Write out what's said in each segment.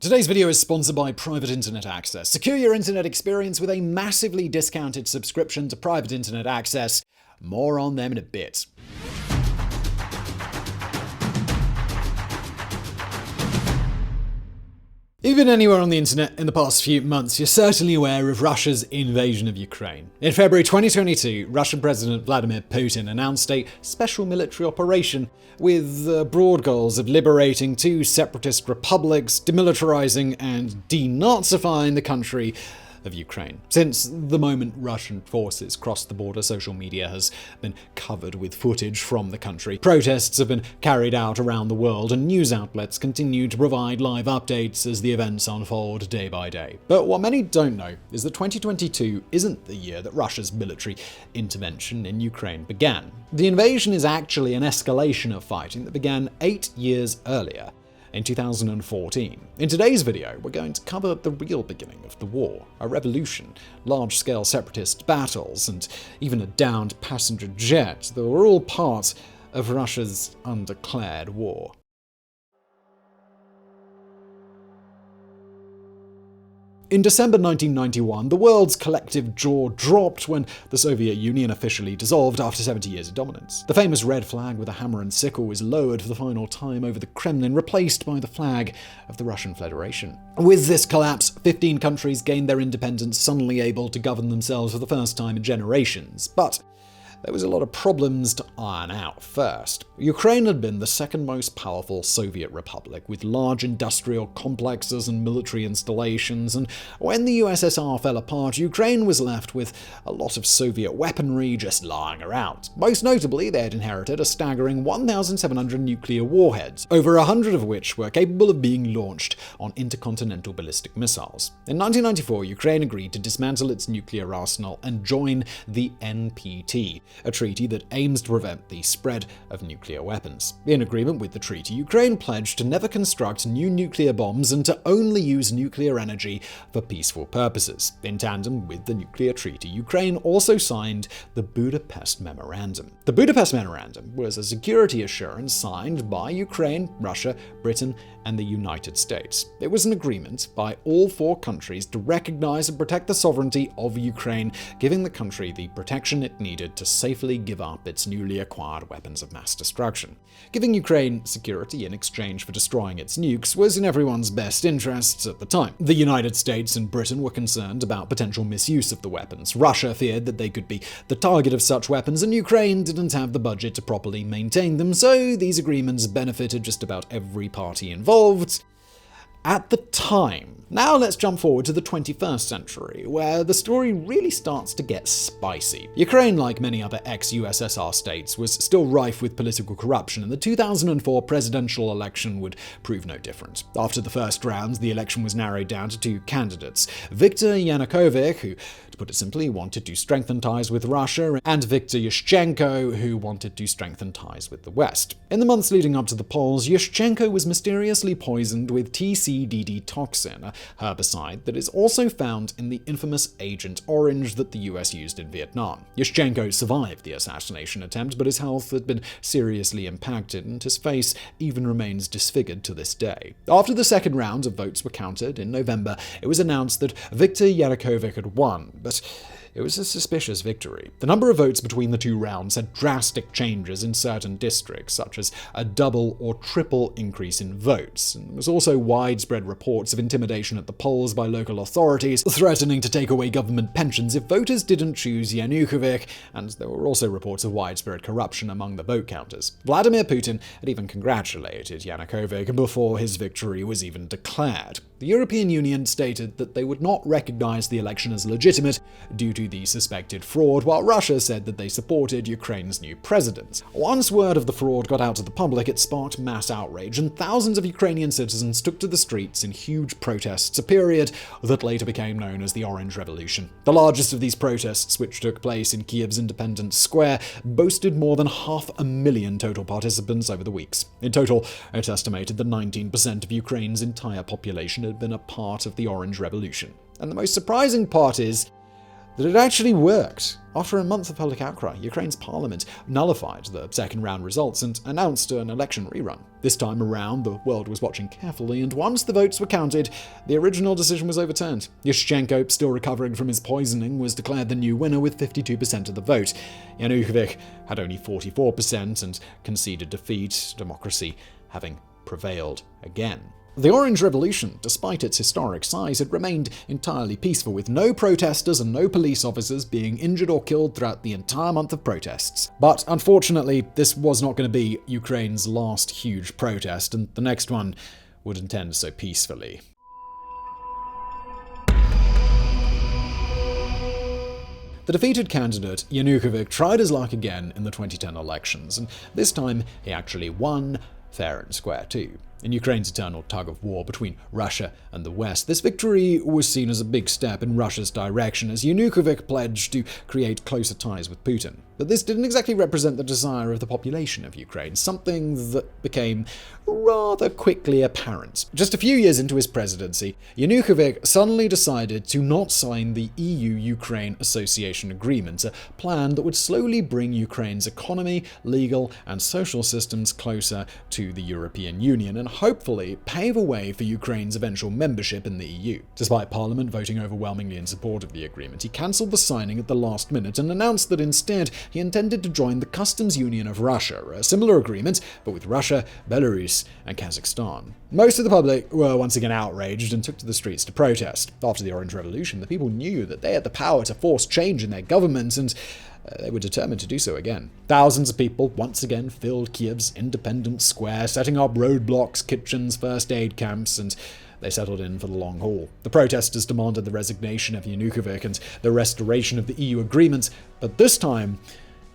Today's video is sponsored by Private Internet Access. Secure your internet experience with a massively discounted subscription to Private Internet Access. More on them in a bit. If you've been anywhere on the internet in the past few months, you're certainly aware of Russia's invasion of Ukraine. In February 2022, Russian President Vladimir Putin announced a special military operation with broad goals of liberating two separatist republics, demilitarizing and denazifying the country of Ukraine. Since the moment Russian forces crossed the border, social media has been covered with footage from the country. Protests have been carried out around the world, and news outlets continue to provide live updates as the events unfold day by day. But what many don't know is that 2022 isn't the year that Russia's military intervention in Ukraine began. The invasion is actually an escalation of fighting that began 8 years earlier, in 2014. In today's video, we're going to cover the real beginning of the war, a revolution, large-scale separatist battles, and even a downed passenger jet that were all part of Russia's undeclared war. In December 1991, the world's collective jaw dropped when the Soviet Union officially dissolved after 70 years of dominance. The famous red flag with a hammer and sickle was lowered for the final time over the Kremlin, replaced by the flag of the Russian Federation. With this collapse, 15 countries gained their independence, suddenly able to govern themselves for the first time in generations. But there was a lot of problems to iron out first. Ukraine had been the second most powerful Soviet republic, with large industrial complexes and military installations, and when the USSR fell apart, Ukraine was left with a lot of Soviet weaponry just lying around. Most notably, they had inherited a staggering 1,700 nuclear warheads, over 100 of which were capable of being launched on intercontinental ballistic missiles. In 1994, Ukraine agreed to dismantle its nuclear arsenal and join the NPT, a treaty that aims to prevent the spread of nuclear weapons. In agreement with the treaty, Ukraine pledged to never construct new nuclear bombs and to only use nuclear energy for peaceful purposes. In tandem with the nuclear treaty, Ukraine also signed the Budapest Memorandum. The Budapest Memorandum was a security assurance signed by Ukraine, Russia, Britain, and the United States. It was an agreement by all four countries to recognize and protect the sovereignty of Ukraine, giving the country the protection it needed to safely give up its newly acquired weapons of mass destruction. Giving Ukraine security in exchange for destroying its nukes was in everyone's best interests at the time. The United States and Britain were concerned about potential misuse of the weapons. Russia feared that they could be the target of such weapons, and Ukraine didn't have the budget to properly maintain them, so these agreements benefited just about every party involved at the time. Now let's jump forward to the 21st century, where the story really starts to get spicy. Ukraine, like many other ex-USSR states, was still rife with political corruption, and the 2004 presidential election would prove no different. After the first round, the election was narrowed down to two candidates: Viktor Yanukovych, who, to put it simply, wanted to strengthen ties with Russia, and Viktor Yushchenko, who wanted to strengthen ties with the West. In the months leading up to the polls, Yushchenko was mysteriously poisoned with TCDD toxin, a herbicide that is also found in the infamous Agent Orange that the US used in Vietnam. Yushchenko survived the assassination attempt, but his health had been seriously impacted, and his face even remains disfigured to this day. After the second round of votes were counted in November, it was announced that Viktor Yanukovych had won, but it was a suspicious victory. The number of votes between the two rounds had drastic changes in certain districts, such as a double or triple increase in votes. And there was also widespread reports of intimidation at the polls by local authorities, threatening to take away government pensions if voters didn't choose Yanukovych, and there were also reports of widespread corruption among the vote counters. Vladimir Putin had even congratulated Yanukovych before his victory was even declared. The European Union stated that they would not recognize the election as legitimate due to the suspected fraud, while Russia said that they supported Ukraine's new president. Once word of the fraud got out to the public, it sparked mass outrage, and thousands of Ukrainian citizens took to the streets in huge protests, a period that later became known as the Orange Revolution. The largest of these protests, which took place in Kiev's Independence Square, boasted more than 500,000 total participants over the weeks. In total, it's estimated that 19% of Ukraine's entire population had been a part of the Orange Revolution. And the most surprising part is that it actually worked. After a month of public outcry, Ukraine's parliament nullified the second-round results and announced an election rerun. This time around, the world was watching carefully, and once the votes were counted, the original decision was overturned. Yushchenko, still recovering from his poisoning, was declared the new winner with 52% of the vote. Yanukovych had only 44% and conceded defeat, democracy having prevailed again. The Orange Revolution, despite its historic size, had remained entirely peaceful, with no protesters and no police officers being injured or killed throughout the entire month of protests. But unfortunately, this was not going to be Ukraine's last huge protest, and the next one wouldn't end so peacefully. The defeated candidate, Yanukovych, tried his luck again in the 2010 elections, and this time he actually won fair and square too. In Ukraine's eternal tug-of-war between Russia and the West, this victory was seen as a big step in Russia's direction, as Yanukovych pledged to create closer ties with Putin. But this didn't exactly represent the desire of the population of Ukraine, something that became rather quickly apparent. Just a few years into his presidency, Yanukovych suddenly decided to not sign the EU-Ukraine Association Agreement, a plan that would slowly bring Ukraine's economy, legal, and social systems closer to the European Union, and hopefully pave a way for Ukraine's eventual membership in the EU. Despite Parliament voting overwhelmingly in support of the agreement, he cancelled the signing at the last minute and announced that instead he intended to join the Customs Union of Russia, a similar agreement, but with Russia, Belarus, and Kazakhstan. Most of the public were once again outraged and took to the streets to protest. After the Orange Revolution, the people knew that they had the power to force change in their government, and they were determined to do so again. Thousands of people once again filled Kiev's Independence Square, setting up roadblocks, kitchens, first aid camps, and they settled in for the long haul. The protesters demanded the resignation of Yanukovych and the restoration of the EU agreement, but this time,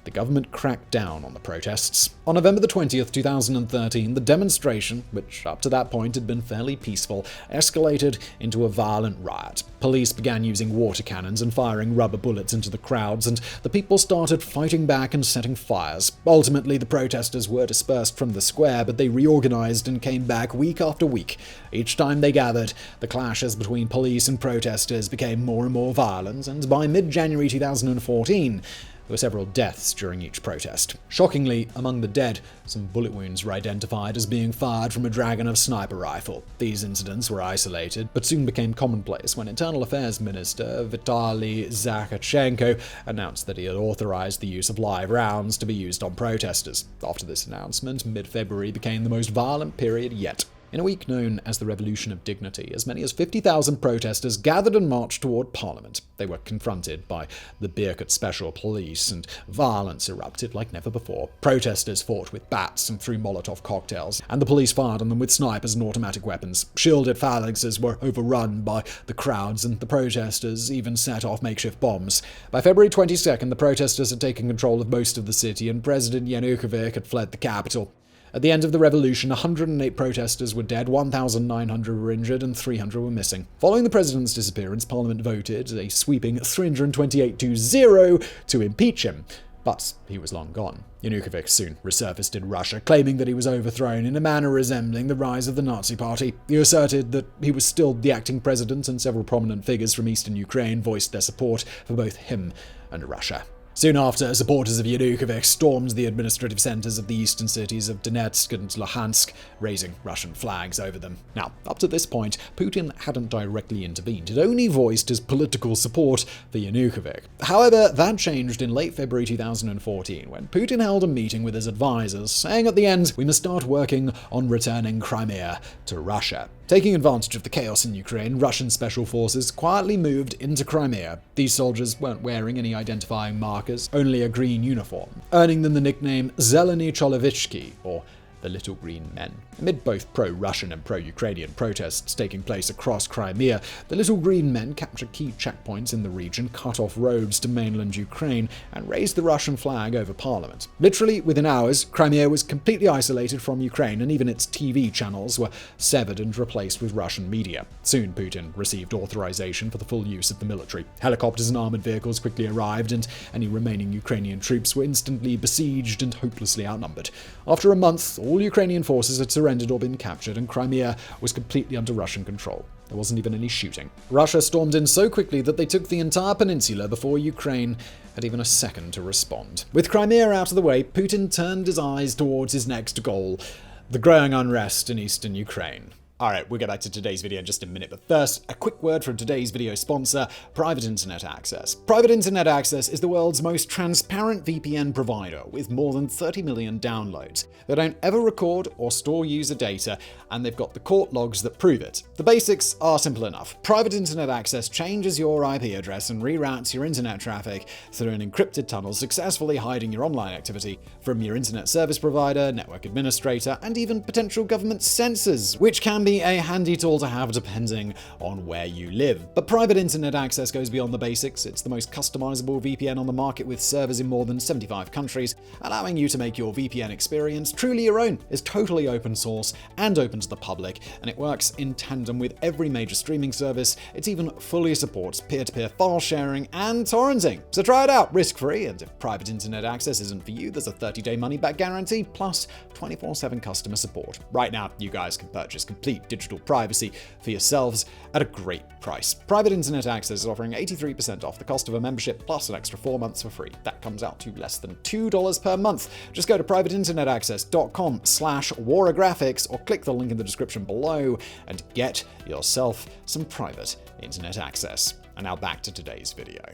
the government cracked down on the protests. On November 20th, 2013, the demonstration, which up to that point had been fairly peaceful, escalated into a violent riot. Police began using water cannons and firing rubber bullets into the crowds, and the people started fighting back and setting fires. Ultimately, the protesters were dispersed from the square, but they reorganized and came back week after week. Each time they gathered, the clashes between police and protesters became more and more violent, and by mid-January 2014, there were several deaths during each protest. Shockingly, among the dead, some bullet wounds were identified as being fired from a Dragunov sniper rifle. These incidents were isolated, but soon became commonplace when Internal Affairs Minister Vitaly Zakharchenko announced that he had authorized the use of live rounds to be used on protesters. After this announcement, mid-February became the most violent period yet. In a week known as the Revolution of Dignity, as many as 50,000 protesters gathered and marched toward Parliament. They were confronted by the Birkut Special Police, and violence erupted like never before. Protesters fought with bats and threw Molotov cocktails, and the police fired on them with snipers and automatic weapons. Shielded phalanxes were overrun by the crowds, and the protesters even set off makeshift bombs. By February 22nd, the protesters had taken control of most of the city, and President Yanukovych had fled the capital. At the end of the revolution, 108 protesters were dead, 1,900 were injured, and 300 were missing. Following the president's disappearance, Parliament voted a sweeping 328-0 to impeach him. But he was long gone. Yanukovych soon resurfaced in Russia, claiming that he was overthrown in a manner resembling the rise of the Nazi Party. He asserted that he was still the acting president, and several prominent figures from eastern Ukraine voiced their support for both him and Russia. Soon after, supporters of Yanukovych stormed the administrative centers of the eastern cities of Donetsk and Luhansk, raising Russian flags over them. Now, up to this point, Putin hadn't directly intervened. He'd only voiced his political support for Yanukovych. However, that changed in late February 2014, when Putin held a meeting with his advisors, saying at the end, "We must start working on returning Crimea to Russia." Taking advantage of the chaos in Ukraine, Russian special forces quietly moved into Crimea. These soldiers weren't wearing any identifying markers, only a green uniform, earning them the nickname Zeleny Cholovichki, or the Little Green Men. Amid both pro-Russian and pro-Ukrainian protests taking place across Crimea, the Little Green Men captured key checkpoints in the region, cut off roads to mainland Ukraine, and raised the Russian flag over Parliament. Literally within hours, Crimea was completely isolated from Ukraine, and even its TV channels were severed and replaced with Russian media. Soon, Putin received authorization for the full use of the military. Helicopters and armored vehicles quickly arrived, and any remaining Ukrainian troops were instantly besieged and hopelessly outnumbered. After a month, All Ukrainian forces had surrendered or been captured, and Crimea was completely under Russian control. There wasn't even any shooting. Russia stormed in so quickly that they took the entire peninsula before Ukraine had even a second to respond. With Crimea out of the way, Putin turned his eyes towards his next goal, the growing unrest in eastern Ukraine. Alright, we'll get back to today's video in just a minute, but first, a quick word from today's video sponsor, Private Internet Access. Private Internet Access is the world's most transparent VPN provider with more than 30 million downloads. They don't ever record or store user data, and they've got the court logs that prove it. The basics are simple enough. Private Internet Access changes your IP address and reroutes your internet traffic through an encrypted tunnel, successfully hiding your online activity from your internet service provider, network administrator, and even potential government censors, which can be a handy tool to have depending on where you live. But Private Internet Access goes beyond the basics. It's the most customizable VPN on the market with servers in more than 75 countries, allowing you to make your VPN experience truly your own. It's totally open source and open to the public, and it works in tandem with every major streaming service. It even fully supports peer-to-peer file sharing and torrenting. So try it out risk-free, and if Private Internet Access isn't for you, there's a 30-day money-back guarantee plus 24/7 customer support. Right now, you guys can purchase complete digital privacy for yourselves at a great price. Private Internet Access is offering 83% off the cost of a membership plus an extra 4 months for free. That comes out to less than $2 per month. Just go to privateinternetaccess.com/warographics or click the link in the description below and get yourself some private internet access. And now back to today's video.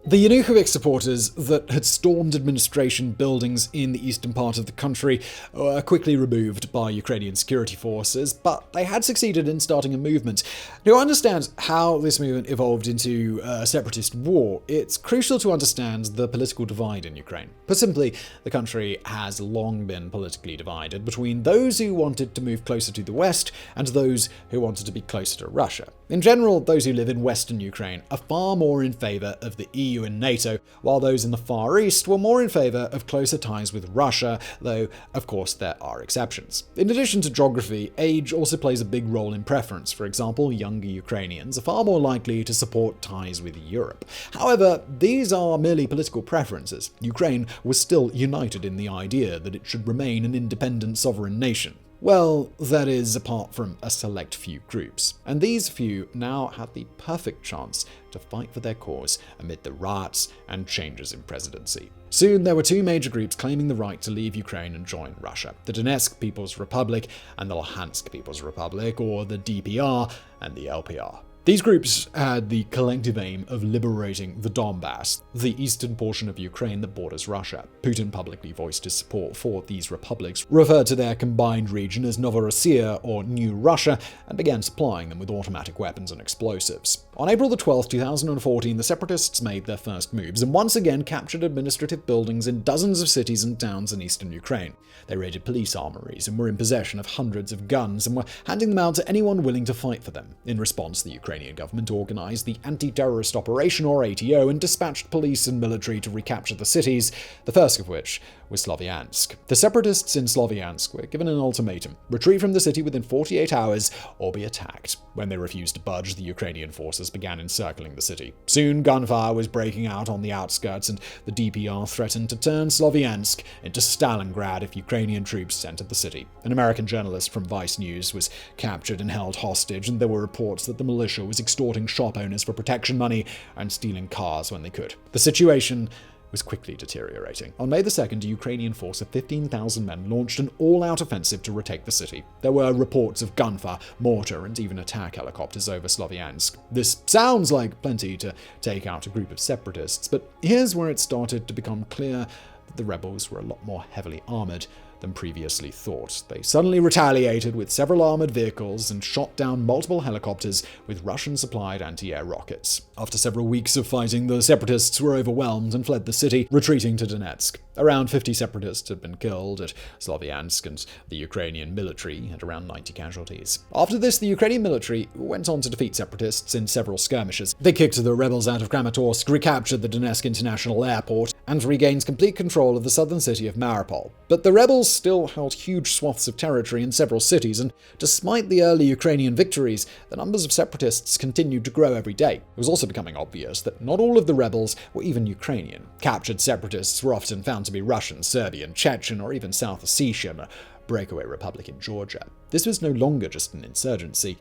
The Yanukovych supporters that had stormed administration buildings in the eastern part of the country were quickly removed by Ukrainian security forces, but they had succeeded in starting a movement. To understand how this movement evolved into a separatist war, it's crucial to understand the political divide in Ukraine. Put simply, the country has long been politically divided between those who wanted to move closer to the West and those who wanted to be closer to Russia. In general, those who live in Western Ukraine are far more in favor of the EU and NATO, while those in the Far East were more in favor of closer ties with Russia, though, of course, there are exceptions. In addition to geography, age also plays a big role in preference. For example, younger Ukrainians are far more likely to support ties with Europe. However, these are merely political preferences. Ukraine was still united in the idea that it should remain an independent sovereign nation. Well, that is apart from a select few groups. And these few now had the perfect chance to fight for their cause amid the riots and changes in presidency. Soon, there were two major groups claiming the right to leave Ukraine and join Russia: the Donetsk People's Republic and the Luhansk People's Republic, or the DPR and the LPR. These groups had the collective aim of liberating the Donbass, the eastern portion of Ukraine that borders Russia. Putin publicly voiced his support for these republics, referred to their combined region as Novorossiya or New Russia, and began supplying them with automatic weapons and explosives. On April 12, 2014, the Separatists made their first moves and once again captured administrative buildings in dozens of cities and towns in eastern Ukraine. They raided police armories and were in possession of hundreds of guns and were handing them out to anyone willing to fight for them. In response, the Ukrainian government organized the Anti-Terrorist Operation, or ATO, and dispatched police and military to recapture the cities, the first of which was Slavyansk. The Separatists in Slavyansk were given an ultimatum: retreat from the city within 48 hours or be attacked. When they refused to budge, the Ukrainian forces began encircling the city. Soon, gunfire was breaking out on the outskirts, and the DPR threatened to turn Slavyansk into Stalingrad if Ukrainian troops entered the city. An American journalist from Vice News was captured and held hostage, and there were reports that the militia was extorting shop owners for protection money and stealing cars when they could. The situation was quickly deteriorating. On May 2nd, a Ukrainian force of 15,000 men launched an all-out offensive to retake the city. There were reports of gunfire, mortar, and even attack helicopters over Slavyansk. This sounds like plenty to take out a group of separatists, but here's where it started to become clear that the rebels were a lot more heavily armored than previously thought. They suddenly retaliated with several armored vehicles and shot down multiple helicopters with Russian-supplied anti-air rockets. After several weeks of fighting, the separatists were overwhelmed and fled the city, retreating to Donetsk. Around 50 separatists had been killed at Slavyansk, and the Ukrainian military had around 90 casualties. After this, the Ukrainian military went on to defeat separatists in several skirmishes. They kicked the rebels out of Kramatorsk, recaptured the Donetsk International Airport, and regained complete control of the southern city of Mariupol. But the rebels still held huge swaths of territory in several cities, and despite the early Ukrainian victories, the numbers of separatists continued to grow every day. It was also becoming obvious that not all of the rebels were even Ukrainian. Captured separatists were often found to be Russian, Serbian, Chechen, or even South Ossetian, a breakaway republic in Georgia. This was no longer just an insurgency.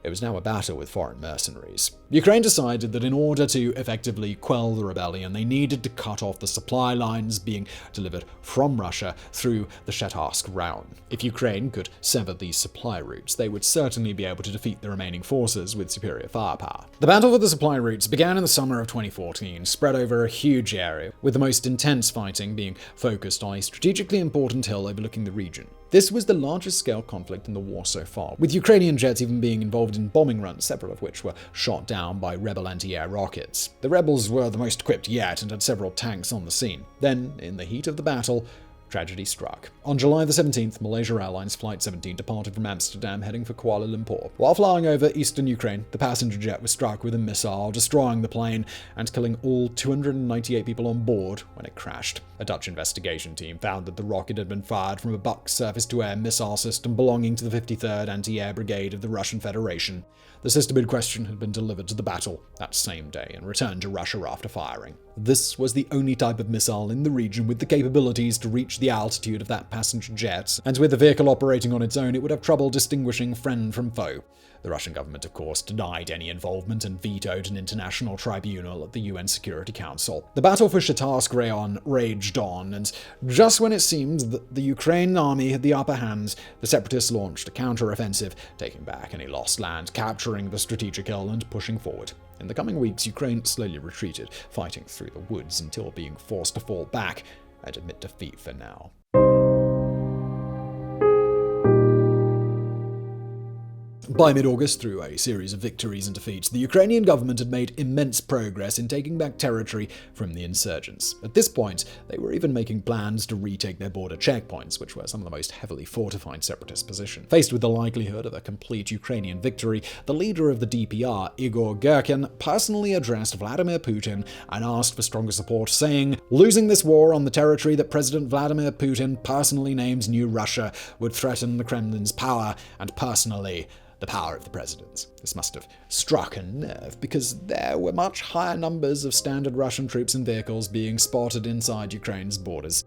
It was now a battle with foreign mercenaries. Ukraine decided that in order to effectively quell the rebellion, they needed to cut off the supply lines being delivered from Russia through the Chetarsk Round. If Ukraine could sever these supply routes, they would certainly be able to defeat the remaining forces with superior firepower. The battle for the supply routes began in the summer of 2014, spread over a huge area, with the most intense fighting being focused on a strategically important hill overlooking the region. This was the largest scale conflict in the war so far, with Ukrainian jets even being involved in bombing runs, several of which were shot down by rebel anti-air rockets. The rebels were the most equipped yet and had several tanks on the scene. Then, in the heat of the battle, tragedy struck. On July the 17th, Malaysia Airlines Flight 17 departed from Amsterdam heading for Kuala Lumpur. While flying over eastern Ukraine, the passenger jet was struck with a missile, destroying the plane and killing all 298 people on board when it crashed. A Dutch investigation team found that the rocket had been fired from a Buk surface-to-air missile system belonging to the 53rd Anti-Air Brigade of the Russian Federation. The system in question had been delivered to the battle that same day and returned to Russia after firing. This was the only type of missile in the region with the capabilities to reach the altitude of that passenger jet, and with the vehicle operating on its own, it would have trouble distinguishing friend from foe. The Russian government, of course, denied any involvement and vetoed an international tribunal at the UN Security Council. The battle for Chetarsk Rayon raged on, and just when it seemed that the Ukrainian army had the upper hand, the separatists launched a counter-offensive, taking back any lost land, capturing the strategic hill, and pushing forward. In the coming weeks, Ukraine slowly retreated, fighting through the woods until being forced to fall back and admit defeat for now. By mid-August, through a series of victories and defeats, the Ukrainian government had made immense progress in taking back territory from the insurgents. At this point, they were even making plans to retake their border checkpoints, which were some of the most heavily fortified separatist positions. Faced with the likelihood of a complete Ukrainian victory, the leader of the DPR, Igor Girkin, personally addressed Vladimir Putin and asked for stronger support, saying, "Losing this war on the territory that President Vladimir Putin personally names New Russia would threaten the Kremlin's power and personally the power of the president." This must have struck a nerve, because there were much higher numbers of standard Russian troops and vehicles being spotted inside Ukraine's borders.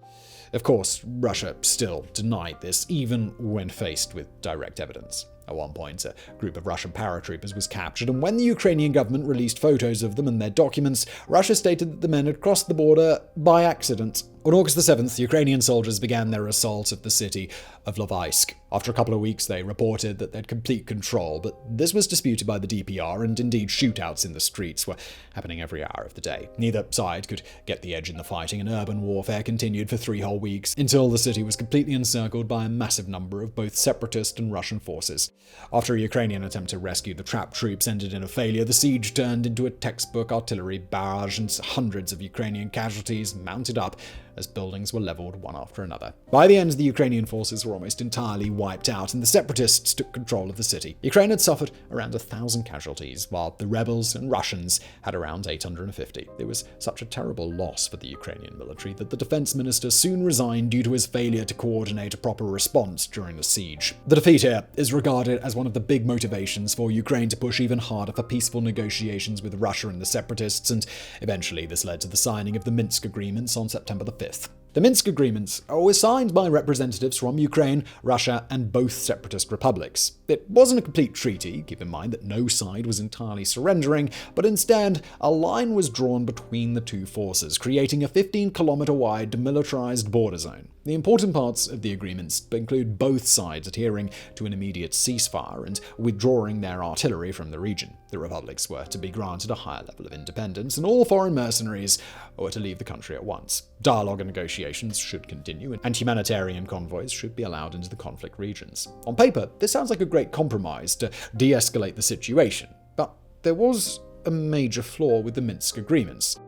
Of course, Russia still denied this, even when faced with direct evidence. At one point, a group of Russian paratroopers was captured, and when the Ukrainian government released photos of them and their documents, Russia stated that the men had crossed the border by accident. On August the 7th, Ukrainian soldiers began their assault at the city of Lovaisk. After a couple of weeks, they reported that they had complete control, but this was disputed by the DPR, and indeed shootouts in the streets were happening every hour of the day. Neither side could get the edge in the fighting, and urban warfare continued for 3 whole weeks, until the city was completely encircled by a massive number of both separatist and Russian forces. After a Ukrainian attempt to rescue the trapped troops ended in a failure, the siege turned into a textbook artillery barrage, and hundreds of Ukrainian casualties mounted up as buildings were leveled one after another. By the end, the Ukrainian forces were almost entirely wiped out, and the separatists took control of the city. Ukraine had suffered around 1,000 casualties, while the rebels and Russians had around 850. It was such a terrible loss for the Ukrainian military that the defense minister soon resigned due to his failure to coordinate a proper response during the siege. The defeat here is regarded as one of the big motivations for Ukraine to push even harder for peaceful negotiations with Russia and the separatists, and eventually this led to the signing of the Minsk Agreements on September the 5th. The Minsk Agreements were signed by representatives from Ukraine, Russia, and both separatist republics. It wasn't a complete treaty, keep in mind that no side was entirely surrendering, but instead, a line was drawn between the two forces, creating a 15-kilometer-wide demilitarized border zone. The important parts of the agreements include both sides adhering to an immediate ceasefire and withdrawing their artillery from the region. The republics were to be granted a higher level of independence, and all foreign mercenaries were to leave the country at once. Dialogue and negotiations should continue, and humanitarian convoys should be allowed into the conflict regions. On paper, this sounds like a great compromise to de-escalate the situation, but there was a major flaw with the Minsk Agreements.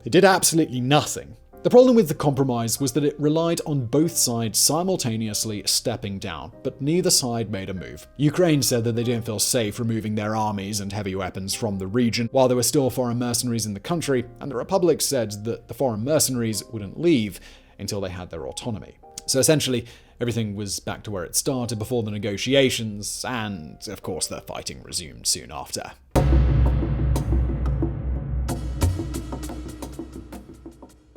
They did absolutely nothing The problem with the compromise was that it relied on both sides simultaneously stepping down, but neither side made a move. Ukraine said that they didn't feel safe removing their armies and heavy weapons from the region while there were still foreign mercenaries in the country, and the Republic said that the foreign mercenaries wouldn't leave until they had their autonomy. So essentially, everything was back to where it started before the negotiations, and of course the fighting resumed soon after.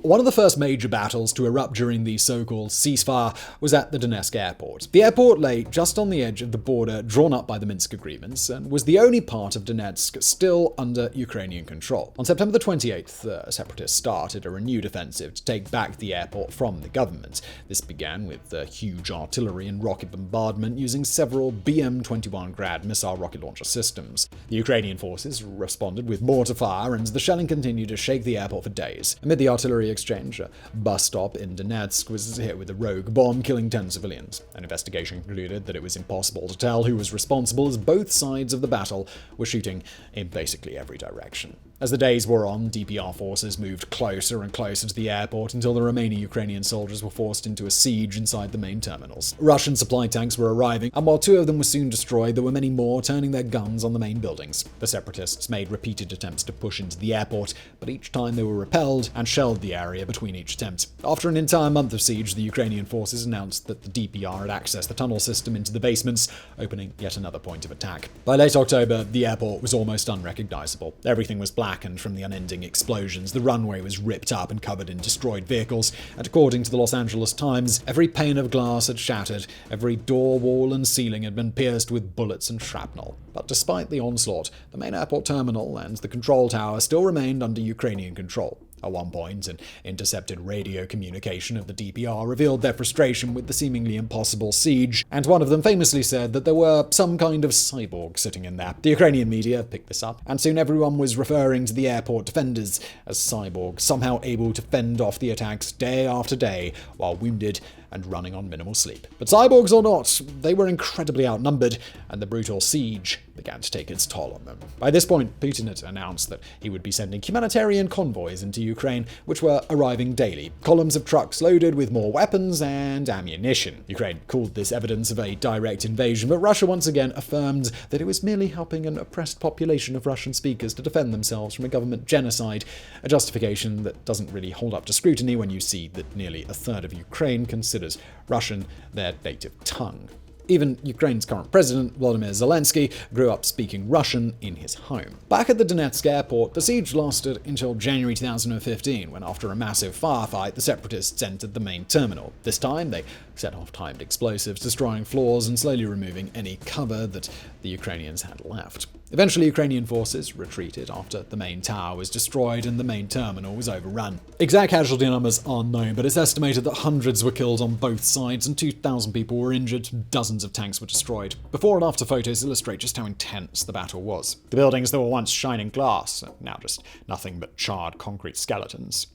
One of the first major battles to erupt during the so-called ceasefire was at the Donetsk airport. The airport lay just on the edge of the border drawn up by the Minsk agreements and was the only part of Donetsk still under Ukrainian control. On September the 28th, the Separatists started a renewed offensive to take back the airport from the government. This began with huge artillery and rocket bombardment using several BM-21 Grad missile rocket launcher systems. The Ukrainian forces responded with mortar fire, and the shelling continued to shake the airport for days. Amid the artillery exchange, a bus stop in Donetsk was hit with a rogue bomb, killing 10 civilians. An investigation concluded that it was impossible to tell who was responsible, as both sides of the battle were shooting in basically every direction. As the days wore on, DPR forces moved closer and closer to the airport until the remaining Ukrainian soldiers were forced into a siege inside the main terminals. Russian supply tanks were arriving, and while 2 of them were soon destroyed, there were many more turning their guns on the main buildings. The Separatists made repeated attempts to push into the airport, but each time they were repelled and shelled the area between each attempt. After an entire month of siege, the Ukrainian forces announced that the DPR had accessed the tunnel system into the basements, opening yet another point of attack. By late October, the airport was almost unrecognizable. Everything was blackened from the unending explosions. The runway was ripped up and covered in destroyed vehicles, and according to the Los Angeles Times, every pane of glass had shattered, every door, wall, and ceiling had been pierced with bullets and shrapnel. But despite the onslaught, the main airport terminal and the control tower still remained under Ukrainian control. At one point, an intercepted radio communication of the DPR revealed their frustration with the seemingly impossible siege, and one of them famously said that there were some kind of cyborg sitting in there. The Ukrainian media picked this up, and soon everyone was referring to the airport defenders as cyborgs, somehow able to fend off the attacks day after day while wounded and running on minimal sleep. But cyborgs or not, they were incredibly outnumbered, and the brutal siege began to take its toll on them. By this point, Putin had announced that he would be sending humanitarian convoys into Ukraine, which were arriving daily. Columns of trucks loaded with more weapons and ammunition. Ukraine called this evidence of a direct invasion, but Russia once again affirmed that it was merely helping an oppressed population of Russian speakers to defend themselves from a government genocide, a justification that doesn't really hold up to scrutiny when you see that nearly a third of Ukraine considers Russian their native tongue. Even Ukraine's current president, Volodymyr Zelensky, grew up speaking Russian in his home. Back at the Donetsk airport, the siege lasted until January 2015, when after a massive firefight, the Separatists entered the main terminal. This time, they set off timed explosives, destroying floors and slowly removing any cover that the Ukrainians had left. Eventually, Ukrainian forces retreated after the main tower was destroyed and the main terminal was overrun. Exact casualty numbers aren't known, but it's estimated that hundreds were killed on both sides and 2,000 people were injured. Dozens of tanks were destroyed. Before and after photos illustrate just how intense the battle was. The buildings that were once shining glass are now just nothing but charred concrete skeletons.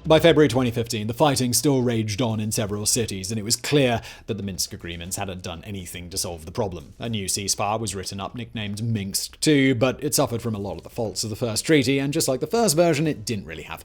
By February 2015, the fighting still raged on in several cities, and it was clear that the Minsk agreements hadn't done anything to solve the problem. A new ceasefire was written up, nicknamed Minsk II, but it suffered from a lot of the faults of the first treaty, and just like the first version, it didn't really have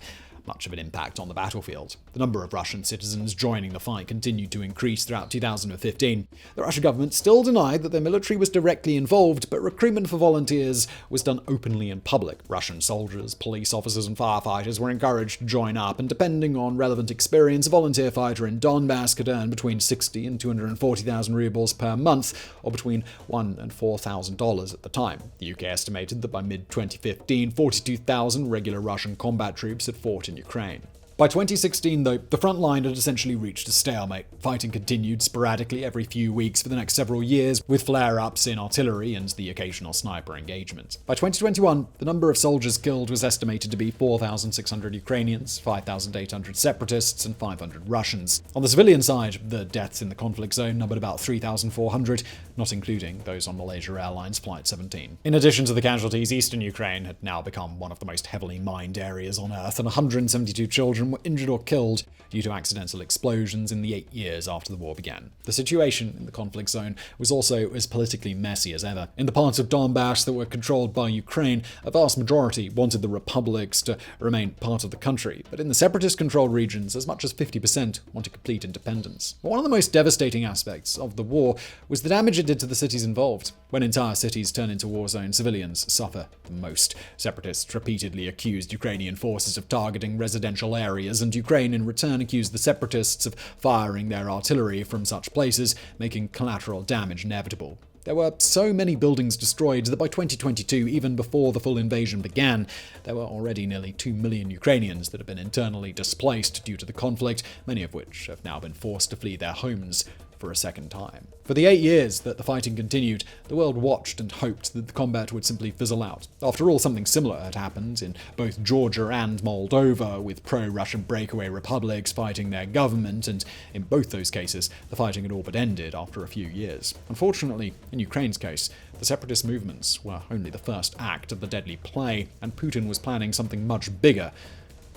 much of an impact on the battlefield. The number of Russian citizens joining the fight continued to increase throughout 2015. The Russian government still denied that their military was directly involved, but recruitment for volunteers was done openly in public. Russian soldiers, police officers, and firefighters were encouraged to join up, and depending on relevant experience, a volunteer fighter in Donbass could earn between 60 and 240,000 rubles per month, or between $1,000 and $4,000 at the time. The UK estimated that by mid-2015, 42,000 regular Russian combat troops had fought in Ukraine. By 2016, though, the front line had essentially reached a stalemate. Fighting continued sporadically every few weeks for the next several years, with flare-ups in artillery and the occasional sniper engagement. By 2021, the number of soldiers killed was estimated to be 4,600 Ukrainians, 5,800 Separatists, and 500 Russians. On the civilian side, the deaths in the conflict zone numbered about 3,400, not including those on Malaysia Airlines Flight 17. In addition to the casualties, eastern Ukraine had now become one of the most heavily mined areas on Earth, and 172 children were injured or killed due to accidental explosions in the 8 years after the war began. The situation in the conflict zone was also as politically messy as ever. In the parts of Donbass that were controlled by Ukraine, a vast majority wanted the republics to remain part of the country, but in the separatist-controlled regions, as much as 50% wanted complete independence. But one of the most devastating aspects of the war was the damage it did to the cities involved. When entire cities turn into war zones, civilians suffer the most. Separatists repeatedly accused Ukrainian forces of targeting residential areas, and Ukraine in return accused the separatists of firing their artillery from such places, making collateral damage inevitable. There were so many buildings destroyed that by 2022, even before the full invasion began, there were already nearly 2 million Ukrainians that had been internally displaced due to the conflict, many of which have now been forced to flee their homes for a second time. For the 8 years that the fighting continued, the world watched and hoped that the combat would simply fizzle out. After all, something similar had happened in both Georgia and Moldova, with pro-Russian breakaway republics fighting their government, and in both those cases, the fighting had all but ended after a few years. Unfortunately, in Ukraine's case, the separatist movements were only the first act of the deadly play, and Putin was planning something much bigger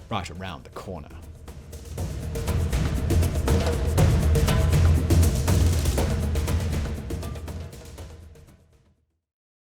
right around the corner.